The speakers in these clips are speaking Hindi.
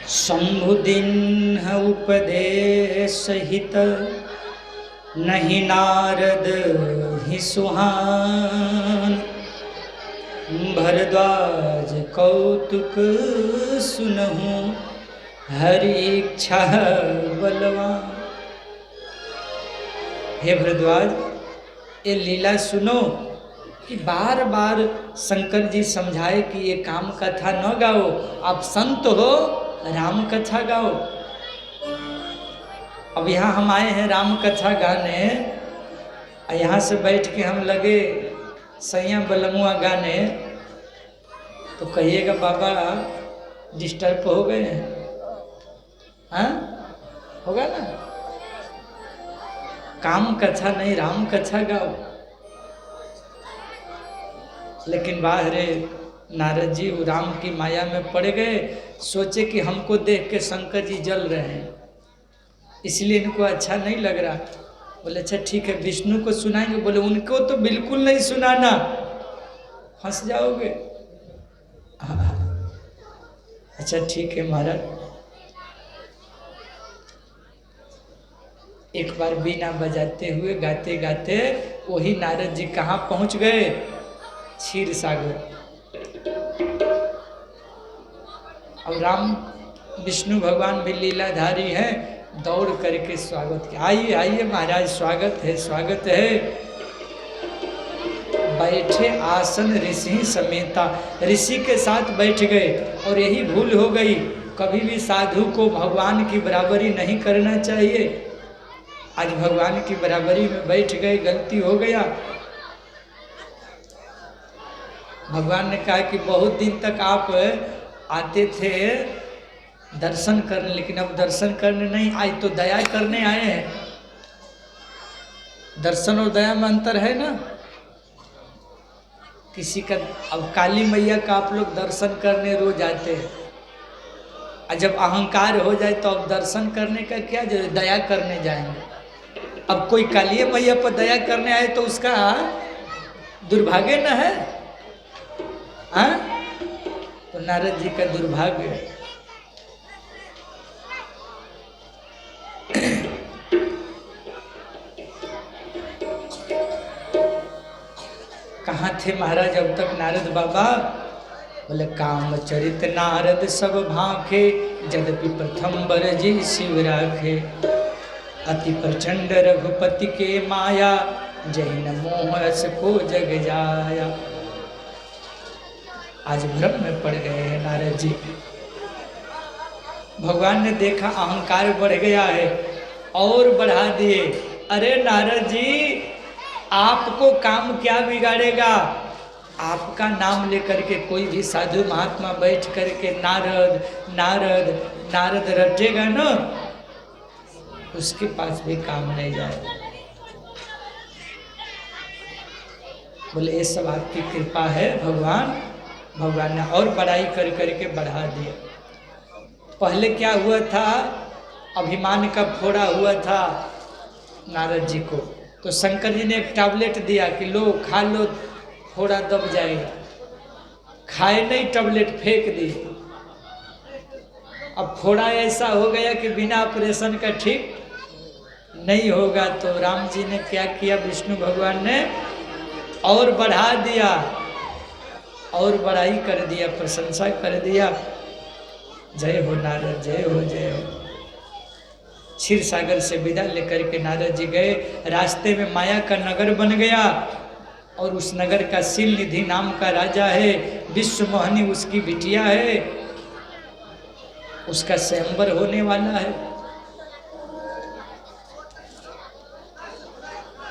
शंभुदीन उपदेश हित, नहीं नारद ही सुहान। भरद्वाज कौतुक सुनहु, हरि इच्छा बलवान। हे भरद्वाज, ये लीला सुनो कि बार बार शंकर जी समझाए कि ये काम कथा न गाओ, आप संत हो, राम कथा गाओ। अब यहाँ हम आए हैं राम कथा गाने, यहाँ से बैठ के हम लगे सैया बलमुआ गाने तो कहिएगा बाबा डिस्टर्ब हो गए हैं। हाँ, होगा ना? काम कथा नहीं, राम कथा गाओ। लेकिन बाहर नारद जी राम की माया में पड़ गए, सोचे कि हमको देख के शंकर जी जल रहे हैं, इसलिए इनको अच्छा नहीं लग रहा। बोले अच्छा ठीक है, विष्णु को सुनाएंगे। बोले उनको तो बिल्कुल नहीं सुनाना, फंस जाओगे। अच्छा ठीक है महाराज। एक बार बीना बजाते हुए गाते गाते वही नारद जी कहाँ पहुँच गए? क्षीर सागर। और राम विष्णु भगवान भी लीलाधारी हैं, दौड़ करके स्वागत किया। आइए आइए महाराज, स्वागत है स्वागत है। बैठे आसन ऋषि समेता, ऋषि के साथ बैठ गए। और यही भूल हो गई, कभी भी साधु को भगवान की बराबरी नहीं करना चाहिए। आज भगवान की बराबरी में बैठ गए, गलती हो गया। भगवान ने कहा कि बहुत दिन तक आप आते थे दर्शन करने, लेकिन अब दर्शन करने नहीं आए, तो दया करने आए हैं। दर्शन और दया में अंतर है ना। किसी का, अब काली मैया का आप लोग दर्शन करने रोज आते हैं, और जब अहंकार हो जाए तो अब दर्शन करने का क्या जरूरत, दया करने जाएंगे। अब कोई काली मैया पर दया करने आए तो उसका दुर्भाग्य न है। हाँ, तो नारद जी का दुर्भाग्य है। कहाँ थे महाराज अब तक नारद बाबा? बोले काम चरित नारद सब भाखे, यद्यपि प्रथम बर जी शिव राखे। अति प्रचंड रघुपति के माया, जैन मोह रस को जग जाया। आज भ्रम में पड़ गए हैं नारद जी। भगवान ने देखा अहंकार बढ़ गया है और बढ़ा दिए। अरे नारद जी, आपको काम क्या बिगाड़ेगा? आपका नाम लेकर के कोई भी साधु महात्मा बैठ करके नारद नारद नारद रटेगा ना, उसके पास भी काम नहीं जाएगा। बोले ये सब आपकी कृपा है भगवान। भगवान ने और बड़ाई कर करके बढ़ा दिया। पहले क्या हुआ था, अभिमान का फोड़ा हुआ था नारद जी को, तो शंकर जी ने एक टैबलेट दिया कि लो खा लो, फोड़ा दब जाएगा। खाए नहीं, टैबलेट फेंक दी। अब फोड़ा ऐसा हो गया कि बिना ऑपरेशन का ठीक नहीं होगा। तो राम जी ने क्या किया, विष्णु भगवान ने और बढ़ा दिया, और बड़ाई कर दिया, प्रशंसा कर दिया। जय हो नारद, जय हो जय हो। क्षीर सागर से विदा लेकर के नारद जी गए। रास्ते में माया का नगर बन गया, और उस नगर का शील निधि नाम का राजा है, विश्व मोहिनी उसकी बिटिया है, उसका स्वयंवर होने वाला है।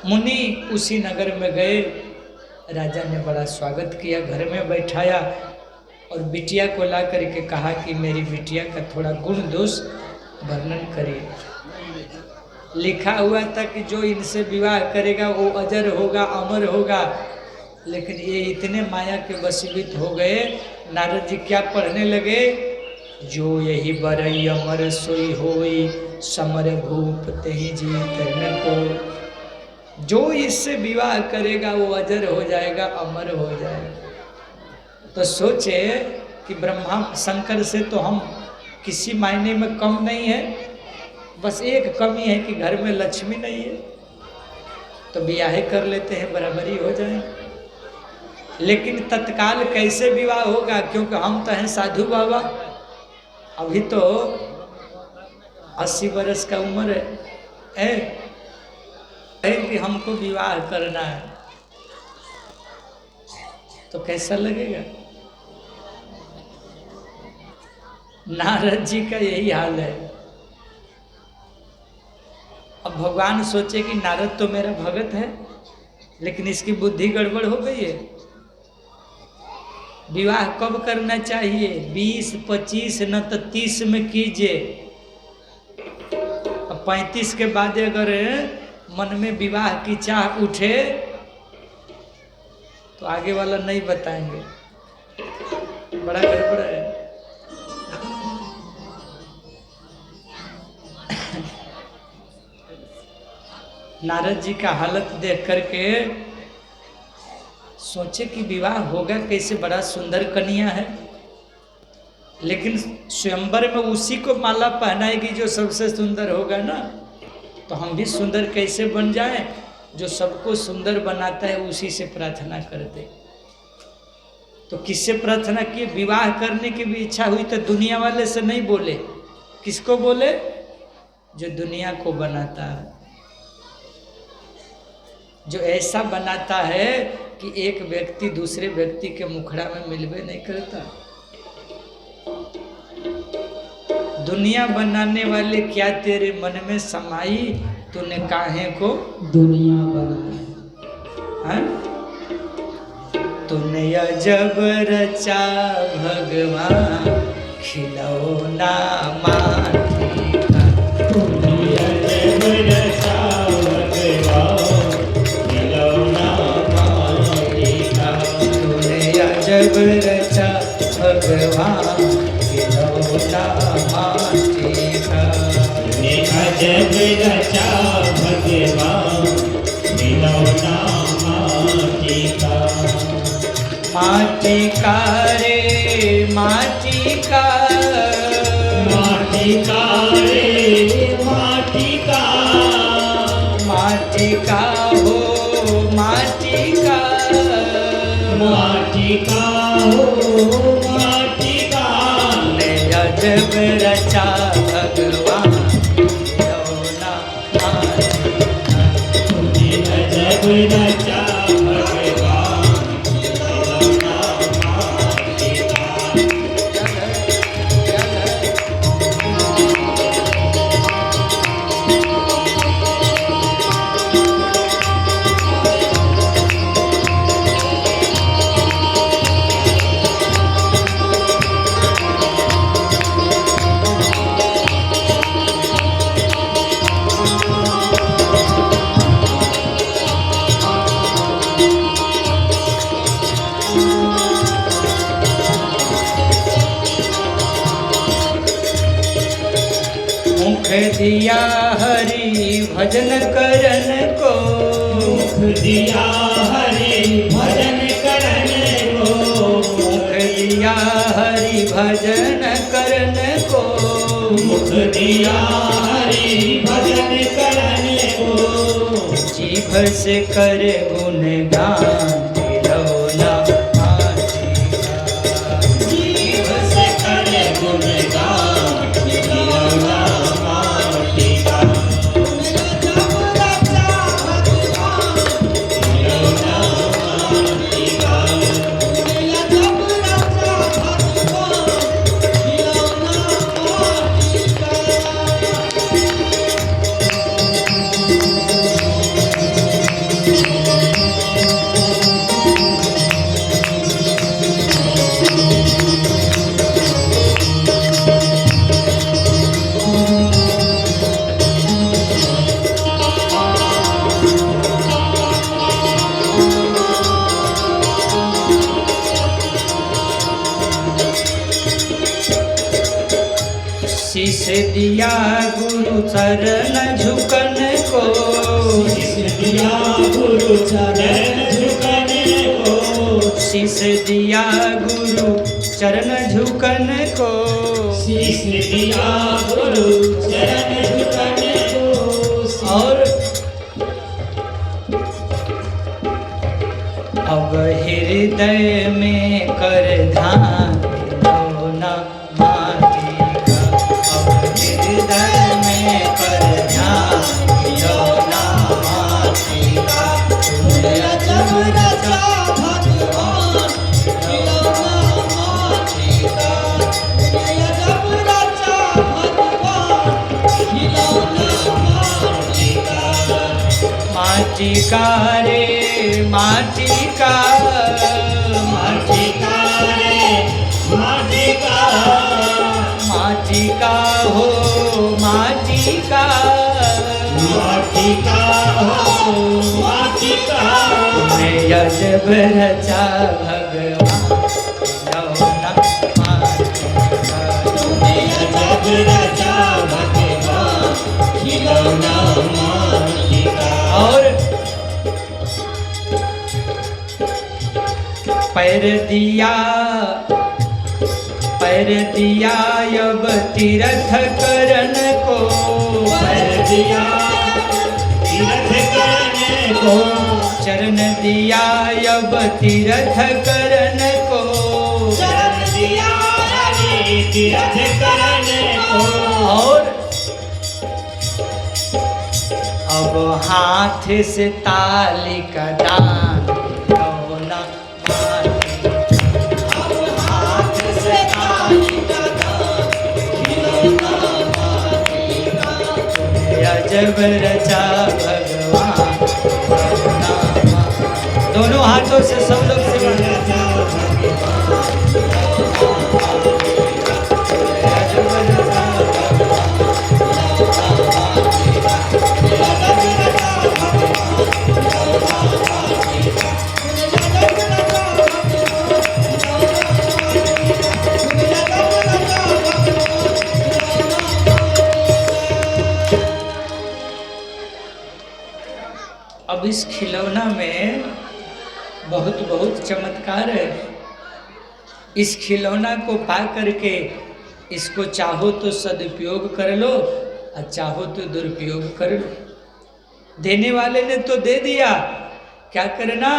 मुनि उसी नगर में गए। राजा ने बड़ा स्वागत किया, घर में बैठाया और बिटिया को ला करके कहा कि मेरी बिटिया का थोड़ा गुण दोष वर्णन करिए। लिखा हुआ था कि जो इनसे विवाह करेगा वो अजर होगा, अमर होगा, लेकिन ये इतने माया के वशीभूत हो गए। नारद जी क्या पढ़ने लगे, जो यही बरई अमर सोई होई, समर भूप तेहि जीत न को। जो इससे विवाह करेगा वो अजर हो जाएगा, अमर हो जाएगा। तो सोचे कि ब्रह्मा शंकर से तो हम किसी मायने में कम नहीं है, बस एक कमी है कि घर में लक्ष्मी नहीं है, तो ब्याह कर लेते हैं, बराबरी हो जाए। लेकिन तत्काल कैसे विवाह होगा, क्योंकि हम तो हैं साधु बाबा, अभी तो 80 बरस का उम्र है कि हमको विवाह करना है, तो कैसा लगेगा। नारद जी का यही हाल है। अब भगवान सोचे कि नारद तो मेरा भगत है, लेकिन इसकी बुद्धि गड़बड़ हो गई है। विवाह कब करना चाहिए? 20, 25 न तो 30 में कीजिए। अब 35 के बाद अगर मन में विवाह की चाह उठे तो आगे वाला नहीं बताएंगे, बड़ा गड़बड़ है। नारद जी का हालत देख करके सोचे कि विवाह होगा कैसे, बड़ा सुंदर कन्या है, लेकिन स्वयंवर में उसी को माला पहनाएगी जो सबसे सुंदर होगा ना, तो हम भी सुंदर कैसे बन जाएं। जो सबको सुंदर बनाता है उसी से प्रार्थना कर दे। तो किससे प्रार्थना की? विवाह करने की भी इच्छा हुई तो दुनिया वाले से नहीं बोले। किसको बोले? जो दुनिया को बनाता है, जो ऐसा बनाता है कि एक व्यक्ति दूसरे व्यक्ति के मुखड़ा में मिलवे नहीं करता। दुनिया बनाने वाले क्या तेरे मन में समाई, तूने काहे को दुनिया बनाई। तूने अजब रचा भगवान, खिलौना माटी का। तूने अजब रचा भगवान, खिलौना माटी का। तूने अजब रचा भगवान, खिलौना माटी का। तूने अजब रचा भगवान, खिलौना माटी का। माटी का रे माटी का, माटी का रे माटी का। माटी का हो माटी का, माटी का हो माटी का। ने अजब रचा भगवान, खिलौना माटी का। तूने अजब रचा भगवान, खिलौना माटी का। मुख दिया हरि भजन करन को, मुख दिया हरि भजन करन को। मुख दिया हरि भजन करन को, मुख दिया हरि भजन करन को। जीभ से करे गुणगान, खिलौना माटी का। जीभ से करे गुणगान, खिलौना माटी का। खिलौना माटी का। शीश दिया गुरु चरण झुकन को, शीश दिया गुरु चरण झुकन को। शीश दिया गुरु चरण झुकन को, शीश दिया गुरु चरण झुकन को। और अब हृदय में कर ध्यान लो न माटी का, अब हृदय में कर ध्यान लो न माटी का। तुमने अजब रचा भगवान खिलौना माटी का, तुमने अजब रचा भगवान खिलौना माटी का। माटी का रे माटी का, माटी का रे माटी का, माटी का हो माटी का, माटी का हो माटी का। तुमने अजब रचा भगवान खिलौना माटी का, तुमने अजब रचा भगवान खिलौना माटी का। और पैर दिया अब तीर्थ करन को, पैर दिया तीर्थ करने को, चरण दिया अब तीर्थ करन को, चरण दिया रे तीर्थ करने को। और अब हाथ से ताली का दान खिलौना माटी का, अब हाथ से ताली का दान खिलौना माटी का। अजब रचा भगवान खिलौना माटी। दोनों हाथों से सब लोग सेवा रचा अब इस खिलौना में बहुत बहुत चमत्कार है। इस खिलौना को पा करके इसको चाहो तो सदुपयोग कर लो और चाहो तो दुरुपयोग कर लो। देने वाले ने तो दे दिया, क्या करना?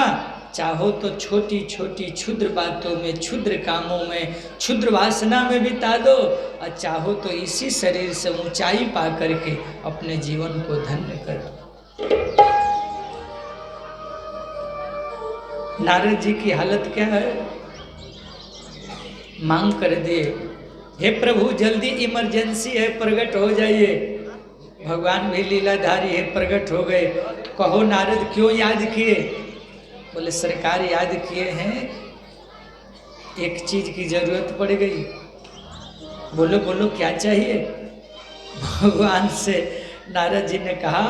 चाहो तो छोटी छोटी क्षुद्र बातों में, क्षुद्र कामों में, क्षुद्र वासना में बिता दो, और चाहो तो इसी शरीर से ऊंचाई पा करके अपने जीवन को धन्य करो। नारद जी की हालत क्या है? मांग कर दिए, हे प्रभु जल्दी इमरजेंसी है, प्रकट हो जाइए। भगवान भी लीलाधारी है, प्रकट हो गए। कहो नारद क्यों याद किए? बोले सरकार याद किए हैं, एक चीज की जरूरत पड़ गई। बोलो बोलो क्या चाहिए? भगवान से नारद जी ने कहा,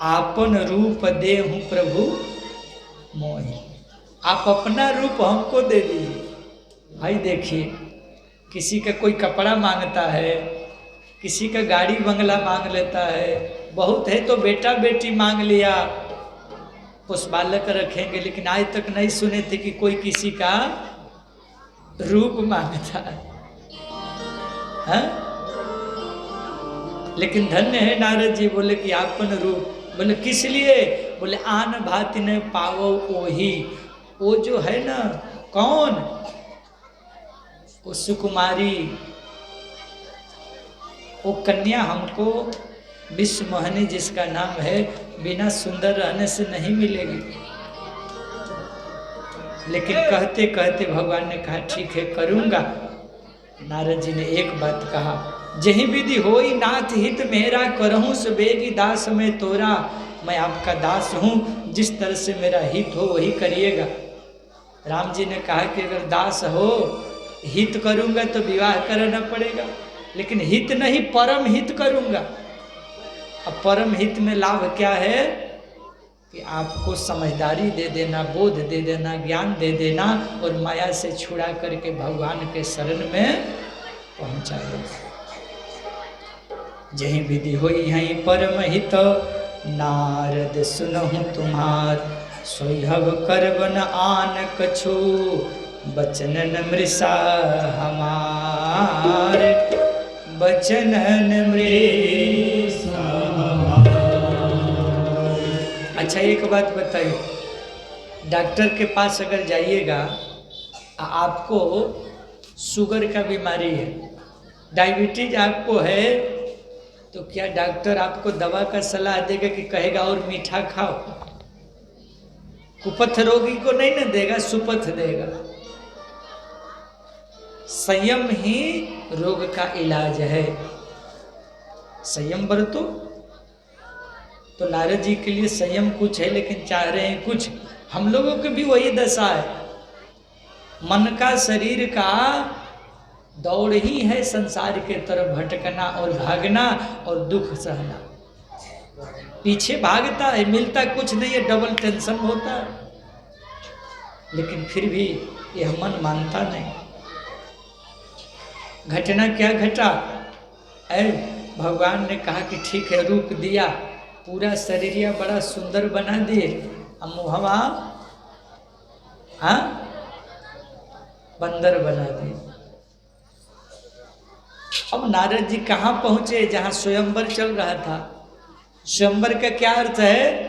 आपन रूप दे हूँ प्रभु मोहि, आप अपना रूप हमको दे दीजिए। भाई देखिए, किसी का कोई कपड़ा मांगता है, किसी का गाड़ी बंगला मांग लेता है, बहुत है तो बेटा बेटी मांग लिया, उस बालक रखेंगे, लेकिन आज तक नहीं सुने थे कि कोई किसी का रूप मांगता है। लेकिन धन्य है नारद जी, बोले कि आपन रूप। बोले किस लिए? बोले आन भाति न पावो ओही। वो जो है ना, कौन? वो सुकुमारी, वो कन्या हमको विश्व मोहिनी जिसका नाम है, बिना सुंदर रहने से नहीं मिलेगी। लेकिन कहते कहते भगवान ने कहा ठीक है करूंगा। नारद जी ने एक बात कहा, जही विधि होई नाथ हित मेरा, करहूं सुबेगी दास में तोरा। मैं आपका दास हूं, जिस तरह से मेरा हित हो वही करिएगा। राम जी ने कहा कि अगर दास हो, हित करूंगा तो विवाह करना पड़ेगा, लेकिन हित नहीं परम हित करूंगा। अब परम हित में लाभ क्या है कि आपको समझदारी दे देना, बोध दे देना, ज्ञान दे देना, और माया से छुड़ा करके भगवान के शरण में पहुंचा देना। जही विधि होई यहीं परम हित, नारद सुनहु तुम्हार। सोहब करबन आन कछु बचनन मृषा हमार, बचनन मृषा। अच्छा एक बात बताइए, डॉक्टर के पास अगर जाइएगा, आपको शुगर का बीमारी है, डायबिटीज आपको है, तो क्या डॉक्टर आपको दवा का सलाह देगा कि कहेगा और मीठा खाओ? कुपथ रोगी को नहीं ना देगा, सुपथ देगा। संयम ही रोग का इलाज है। संयम बरतो। तो नारद जी के लिए संयम कुछ है, लेकिन चाह रहे हैं कुछ। हम लोगों की भी वही दशा है। मन का, शरीर का दौड़ ही है संसार के तरफ भटकना और भागना और दुख सहना। पीछे भागता है, मिलता कुछ नहीं है, डबल टेंशन होता है, लेकिन फिर भी यह मन मानता नहीं। घटना क्या घटा? भगवान ने कहा कि ठीक है, रूप दिया, पूरा शरीरिया बड़ा सुंदर बना दिए, अब मुहवा बंदर बना दिए। अब नारद जी कहाँ पहुंचे? जहां स्वयंवर चल रहा था। स्वयंवर का क्या अर्थ है?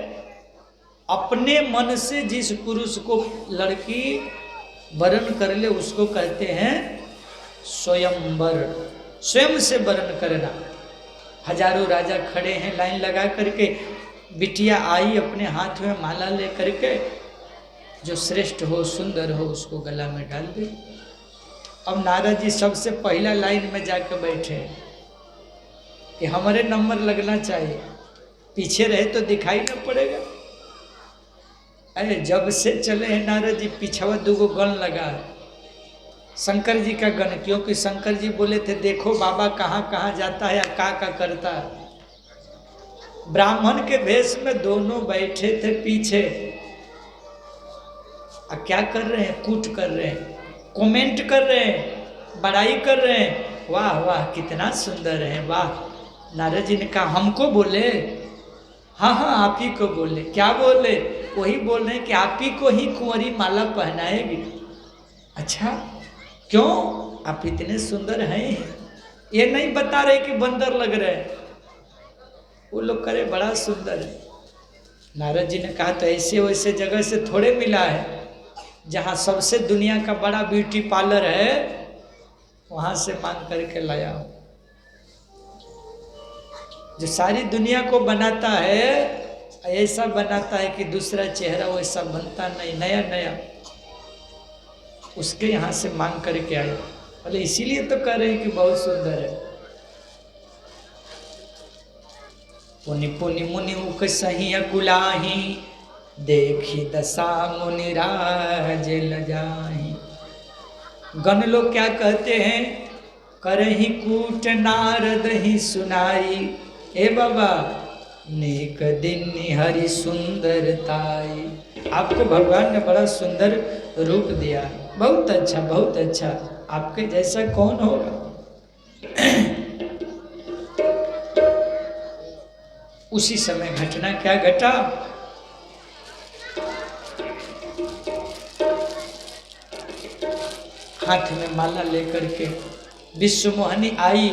अपने मन से जिस पुरुष को लड़की वरण कर ले उसको कहते हैं स्वयंवर। स्वयं से वरण करना। हजारों राजा खड़े हैं लाइन लगा करके, बिटिया आई अपने हाथ में माला ले करके, जो श्रेष्ठ हो, सुंदर हो, उसको गला में डाल दे। अब नारद जी सबसे पहला लाइन में जाकर बैठे कि हमारे नंबर लगना चाहिए, पीछे रहे तो दिखाई न पड़ेगा। अरे जब से चले हैं नारद जी, पीछवा दूगो गण लगा है, शंकर जी का गण, क्योंकि शंकर जी बोले थे देखो बाबा कहाँ कहाँ जाता है, का करता है। ब्राह्मण के भेष में दोनों बैठे थे पीछे, क्या कर रहे हैं? कूट कर रहे हैं, कमेंट कर रहे हैं, बड़ाई कर रहे हैं, वाह वाह कितना सुंदर है, वाह। नारद जी ने कहा हमको बोले? हाँ हाँ आप ही को बोले। क्या बोले? वही बोल रहे हैं कि आप ही को ही कुंवरी माला पहनाएगी। अच्छा क्यों? आप इतने सुंदर हैं, ये नहीं बता रहे कि बंदर लग रहे हैं। वो लोग करे बड़ा सुंदर है। नारद जी ने कहा तो ऐसे वैसे जगह से थोड़े मिला है, जहाँ सबसे दुनिया का बड़ा ब्यूटी पार्लर है वहाँ से मांग करके लाया हूँ। जो सारी दुनिया को बनाता है ऐसा बनाता है कि दूसरा चेहरा वैसा बनता नहीं, नया नया, उसके यहाँ से मांग करके आए। बोले इसीलिए तो कह रहे हैं कि बहुत सुंदर है। पुनि पुनि मुनि मुख सही कुलाही, देखी दशा मुनि राज लजाही। गण लोग क्या कहते हैं? करही कूट नारद ही सुनाई, ए बाबा नेक दिन हरि सुंदरताई। आपको भगवान ने बड़ा सुंदर रूप दिया, बहुत अच्छा बहुत अच्छा, आपके जैसा कौन होगा। उसी समय घटना क्या घटा? हाथ में माला लेकर के विश्व मोहनी आई।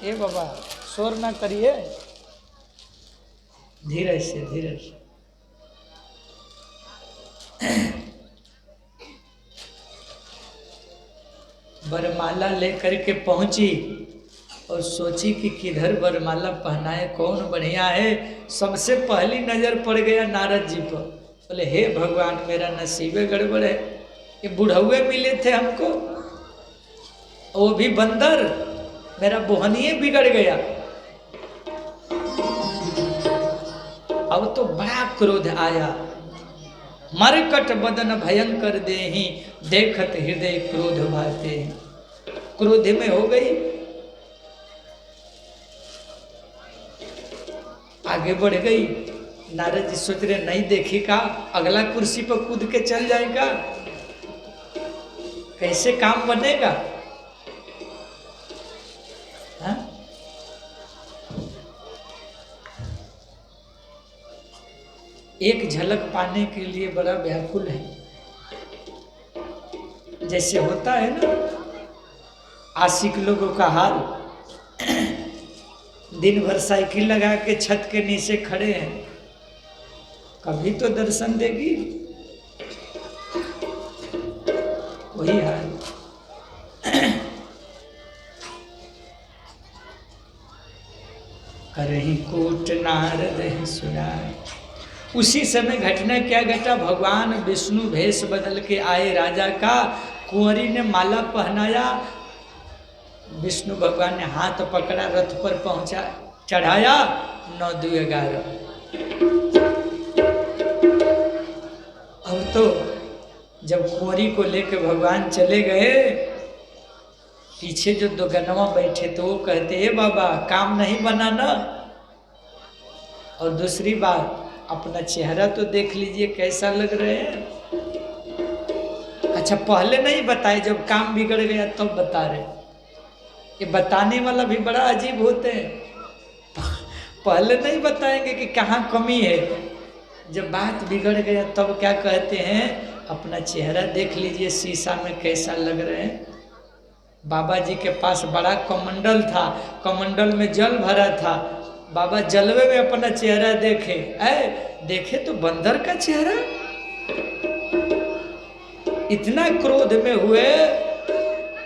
ए बाबा शोर ना करिए, धीरे से धीरे से। वरमाला लेकर के पहुंची और सोची कि किधर वरमाला पहनाए, कौन बढ़िया है। सबसे पहली नजर पड़ गया नारद जी पर। बोले हे भगवान मेरा नसीबे गड़बड़ है, ये बुढ़ौए मिले थे हमको, वो भी बंदर, मेरा बोहनिए बिगड़ गया। अब तो बड़ा क्रोध आया। मरकट बदन भयंकर देहि, देखत हृदय क्रोध भाते। क्रोध में हो गई, आगे बढ़ गई। नारद जी सोच रहे नहीं देखेगा, अगला कुर्सी पर कूद के चल जाएगा, कैसे काम बनेगा। हाँ? एक झलक पाने के लिए बड़ा व्याकुल है। जैसे होता है ना आशिक लोगों का हाल, दिन भर साइकिल लगा के छत के नीचे खड़े हैं, कभी तो दर्शन देगी, वही हाल। करही कोट नारद ही सुनाए। उसी समय घटना क्या घटा, भगवान विष्णु भेष बदल के आए राजा का, कुंवरी ने माला पहनाया, विष्णु भगवान ने हाथ पकड़ा, रथ पर पहुंचा, चढ़ाया, 9 2 11। अब तो जब कुंवरी को लेकर भगवान चले गए, पीछे जो 2 गनवा बैठे तो वो कहते हे बाबा काम नहीं बनाना, और दूसरी बात अपना चेहरा तो देख लीजिए कैसा लग रहे हैं। अच्छा पहले नहीं बताए, जब काम बिगड़ गया तब तो बता रहे। ये बताने वाला भी बड़ा अजीब होते हैं, पहले नहीं बताएंगे कि कहाँ कमी है, जब बात बिगड़ गया तब क्या कहते हैं, अपना चेहरा देख लीजिए शीशा में कैसा लग रहे हैं। बाबा जी के पास बड़ा कमंडल था, कमंडल में जल भरा था, बाबा जलवे में अपना चेहरा देखे, देखे तो बंदर का चेहरा। इतना क्रोध में हुए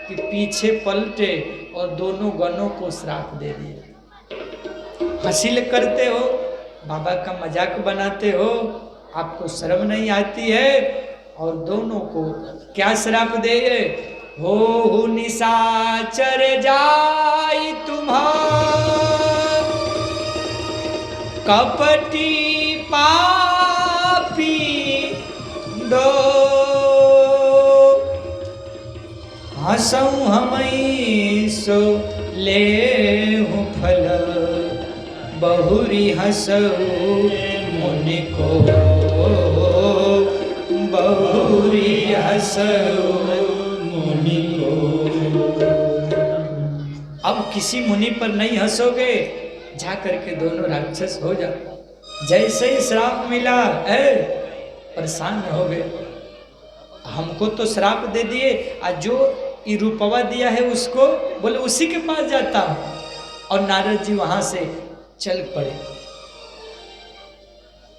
कि पीछे पलटे और दोनों गणों को श्राप दे दिया। हंसी करते हो, बाबा का मजाक बनाते हो, आपको शर्म नहीं आती है। और दोनों को क्या श्राप दे, हो निशाचर जाई तुम्हार, कपटी पापी दो, हंसऊ हमई सो ले हूँ फल, बहुरी हंसऊ मुनि को, बहुरी हंसऊ मुनि को। अब किसी मुनि पर नहीं हंसोगे, जा करके दोनों राक्षस हो जाओ। जैसे ही श्राप मिला परेशान हो गए, हमको तो श्राप दे दिए, आज जो ये रूपवा दिया है उसको बोले उसी के पास जाता हूँ। और नारद जी वहां से चल पड़े।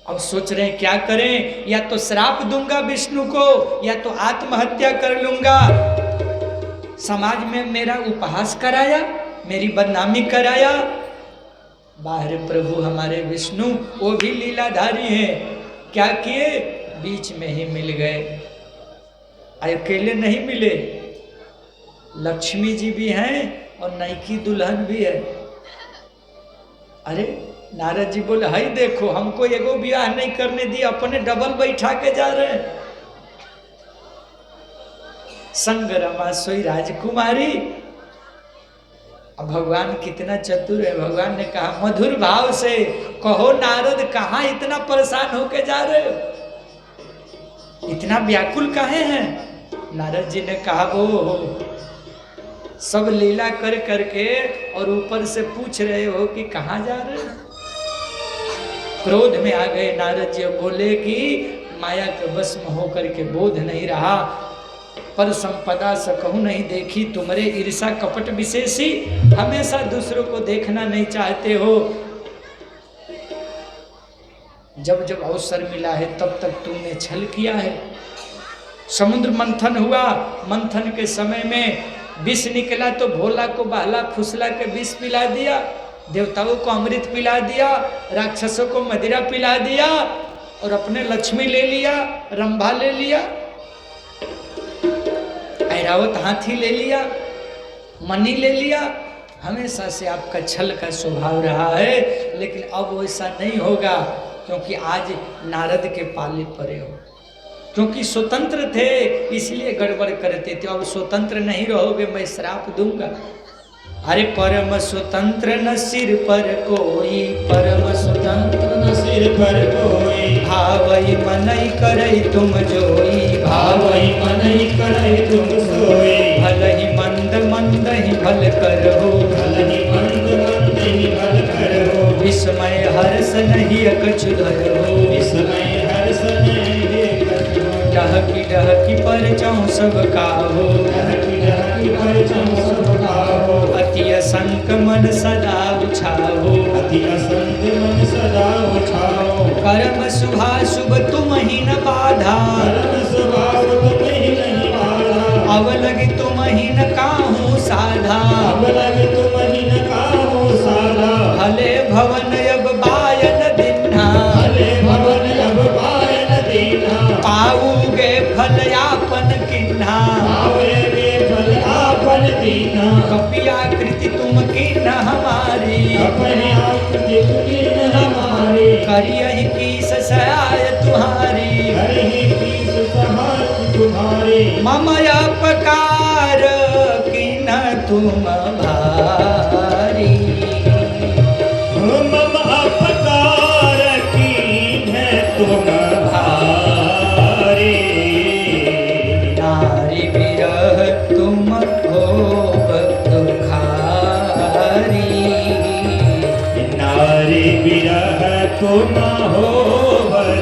अब सोच रहे हैं क्या करें, या तो श्राप दूंगा विष्णु को, या तो आत्महत्या कर लूंगा। समाज में मेरा उपहास कराया, मेरी बदनामी कराया। बाहर प्रभु हमारे विष्णु वो भी लीलाधारी हैं, क्या किए, बीच में ही मिल गए। अकेले नहीं मिले, लक्ष्मी जी भी हैं और नईकी दुल्हन भी है। अरे नारद जी बोले हाय देखो, हमको एगो ब्याह नहीं करने दिया, अपने डबल बैठा के जा रहे हैं। संग रमा सोई राजकुमारी। अब भगवान कितना चतुर है, भगवान ने कहा मधुर भाव से कहो नारद कहाँ इतना परेशान होके जा रहे हो, इतना व्याकुल काहे हैं। नारद जी ने कहा वो सब लीला कर करके और ऊपर से पूछ रहे हो कि कहाँ जा रहे हो। क्रोध में आ गए नारद जी, बोले कि माया के वश में होकर के बोध नहीं रहा, पर संपदा सकहु नहीं देखी, तुम्हारे ईर्षा कपट विशेषी, हमेशा दूसरों को देखना नहीं चाहते हो। जब जब अवसर मिला है तब तक तुमने छल किया है। समुद्र मंथन हुआ, मंथन के समय में विष निकला तो भोला को बहला फुसला के विष पिला दिया, देवताओं को अमृत पिला दिया, राक्षसों को मदिरा पिला दिया, और अपने लक्ष्मी ले लिया, रंभा ले लिया, ऐरावत हाथी ले लिया, मनी ले लिया। हमेशा से आपका छल का स्वभाव रहा है, लेकिन अब वैसा नहीं होगा, क्योंकि आज नारद के पाले पड़े हो। क्योंकि स्वतंत्र थे इसलिए गड़बड़ करते थे, अब स्वतंत्र नहीं रहोगे मैं श्राप दूंगा। अरे परम स्वतंत्र न सिर पर कोई, परम स्वतंत्र न सिर पर कोई, भावई मनई करई तुम जोई, भावई मनई करई तुम सोई, भल ही मंद मंद ही भल करो, भल ही मंद मंद ही भल करो, विस्मय हर्ष नहीं कछु धरो, हर्ष में देखत हो। डहकी पर चौं सब काहो, डहकी पर चौं सब काहो। अति असंक मन सदा उछाहो, अति असंग मन सदा उछाओ। कर्म शुभा शुभ तुम ही न बाधा, कर्म स्वभाव तुम ही नहीं बाधा। अब लगी तुम ही न काहू साधा, अब लग तुम ही न काहू साधा। भले भवन अब बायन दिन्हा, भले भवन अब बायन दीना। पाऊगे फल यापन किन्हा, पावेगे फल आपन दीना। कपियाकृति तुम किन्ह हमारी, अपने आप जितकीन हमारी। करियहि कीस सहाय तुम्हारी, हरि कीस सहाय तुम्हारी। मम अपकार किन्ह तुम भारी, मम अपकार कीन तुम भारी। नारी विरह तुम होब दुखारी, नारी विरह तुम हो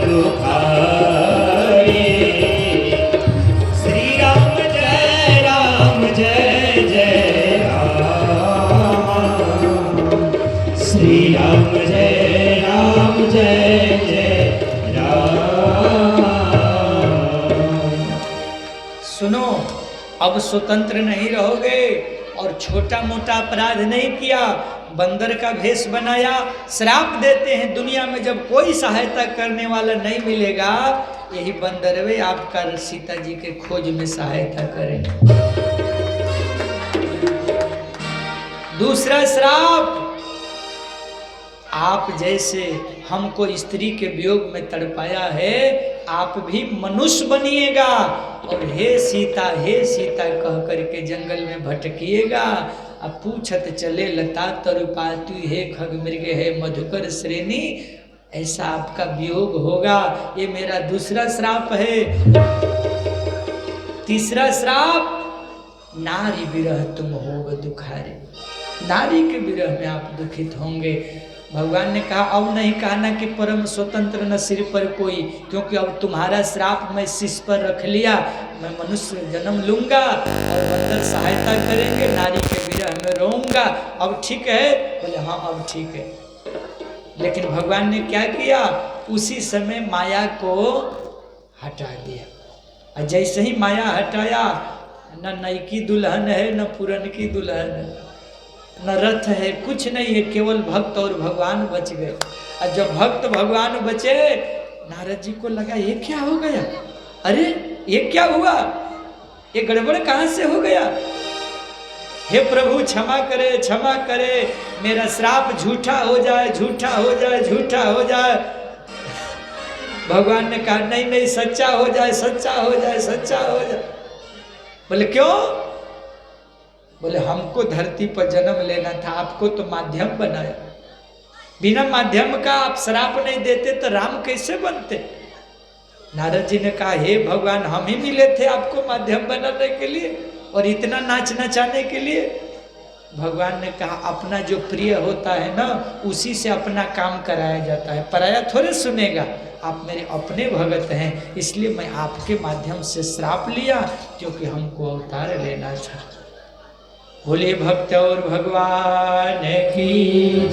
दुखारी। श्री राम जय जय राम। श्री राम जय जय राम। सुनो, अब स्वतंत्र नहीं रहोगे और छोटा मोटा अपराध नहीं किया, बंदर का भेष बनाया। श्राप देते हैं दुनिया में जब कोई सहायता करने वाला नहीं मिलेगा, यही बंदरवे आपका सीता जी के खोज में सहायता करें। दूसरा श्राप, आप जैसे हमको स्त्री के वियोग में तड़पाया है, आप भी मनुष्य बनिएगा और हे सीता कह करके जंगल में भटकिएगा। अब पूछत चले लता तरुपातु, हे खग मृग है मधुकर श्रेणी, ऐसा आपका वियोग होगा। ये मेरा दूसरा श्राप है। तीसरा श्राप, नारी विरह तुम होग दुखारे, नारी के विरह में आप दुखित होंगे। भगवान ने कहा अब नहीं कहना कि परम स्वतंत्र न सिर पर कोई, क्योंकि अब तुम्हारा श्राप मैं शीश पर रख लिया, मैं मनुष्य जन्म लूंगा और बंदर सहायता करेंगे, नारी के विरह में रहूंगा। अब ठीक है? बोले हाँ अब ठीक है। लेकिन भगवान ने क्या किया, उसी समय माया को हटा दिया। और जैसे ही माया हटाया, न नई की दुल्हन है न पुरन की दुल्हन है, न रथ है, कुछ नहीं है, केवल भक्त और भगवान बच गए। और जब भक्त भगवान बचे, नारद जी को लगा ये क्या हो गया, अरे ये क्या हुआ, ये गड़बड़ कहाँ से हो गया। हे प्रभु क्षमा करे, मेरा श्राप झूठा हो जाए, झूठा हो जाए, झूठा हो जाए। भगवान ने कहा नहीं सच्चा हो जाए, सच्चा हो जाए, सच्चा हो जाए। बोले क्यों? बोले हमको धरती पर जन्म लेना था, आपको तो माध्यम बनाया, बिना माध्यम का आप श्राप नहीं देते तो राम कैसे बनते। नारद जी ने कहा हे भगवान, हम ही मिले थे आपको माध्यम बनाने के लिए और इतना नाच नचाने के लिए। भगवान ने कहा अपना जो प्रिय होता है ना, उसी से अपना काम कराया जाता है, पराया थोड़े सुनेगा। आप मेरे अपने भगत हैं, इसलिए मैं आपके माध्यम से श्राप लिया, क्योंकि हमको अवतार लेना था। बोले भक्त और भगवान की।